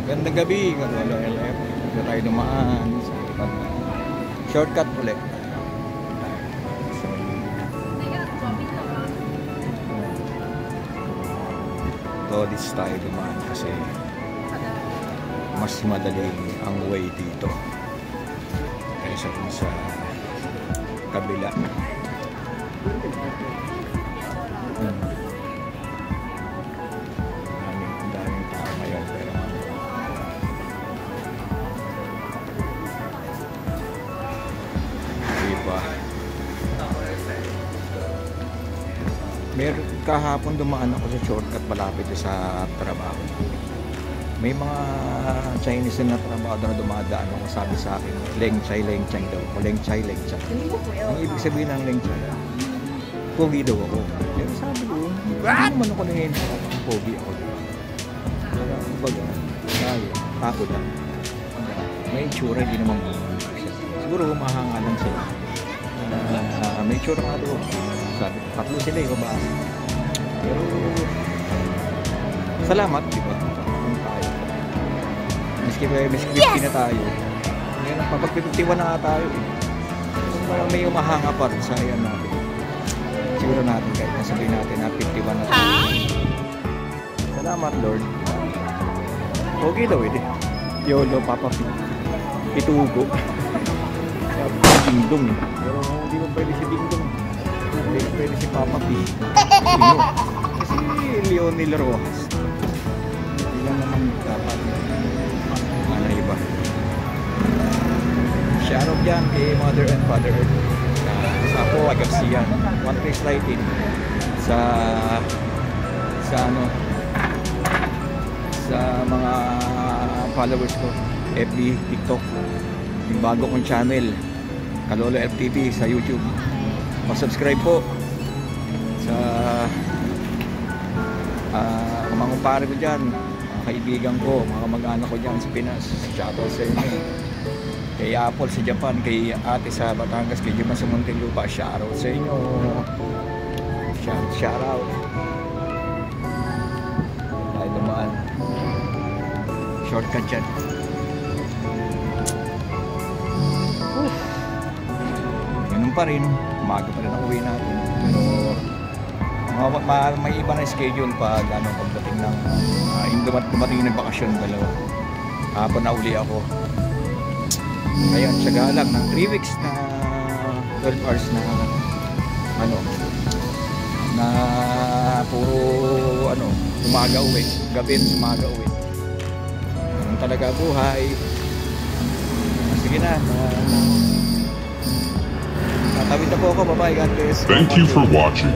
Gandang gabi, wala LF. Hindi tayo dumaan sa iba't shortcut ulit. Todis tayo dumaan kasi mas madali ang way dito kaysa kung sa kabila. Daming tao ngayon pero diba, meron kahapon dumaan ako sa shortcut malapit sa trabaho. May mga Chinese na trabaho na dumadaan ako, sabi sa akin leng chai daw o leng chai. Ang ibig sabihin ng leng chai, pogi daw ako. Pero sabi ko, ano man ako nangyayin, pogi ako. Pero baga, takot lang. May itsura, hindi naman siguro humahanga lang sila. May itsura nga doon. Sabi ko, tatlo sila yung babae. Pero salamat, di ba? Miski 50 na tayo. Ngayon, papag-51 na nga tayo. Kung may umahanga pa rin sa ayan natin. Siguro natin kahit nasabihin natin na 51 na tayo. Salamat, Lord. Okay daw, eh. Yolo, Papa Pitugo. Sabi ko, Dingdong. Pero hindi mo pwede si Dingdong. Hindi mo pwede si Papa P. Kasi Leonel Rojas. Hindi lang naman dapat. Ano iba? Shoutout dyan kay Mother and Father Earth. Sa Apo, Agapsiyan. One Place Lighting. Sa mga followers ko. FB, TikTok. Yung bago kong channel. Kalolo FTV sa YouTube. Mag-subscribe po. Sa mga kumpare ko dyan. Kaibigan ko, mga mag-anak ko dyan sa Pinas. Shoutout sa inyo. Kay Apple sa Japan, kay ate sa Batangas, kay Juma sa Muntinlupa. Shoutout sa inyo. Shoutout. Tayo dumaan. Shortcut dyan. Ganun pa rin. Umaga pa rin ang uwi natin. Pero may iba na schedule pag pagdating ng dumating ng bakasyon dalawa. Hapon na uli ako. Ngayon, tsaga lang ng 3 weeks na 12 hours na na puro umaga uwi, gabi umaga uwi. Ganun talaga buhay. Sige na. Tatawid na po ako. Bye-bye. God bless. Thank you for watching.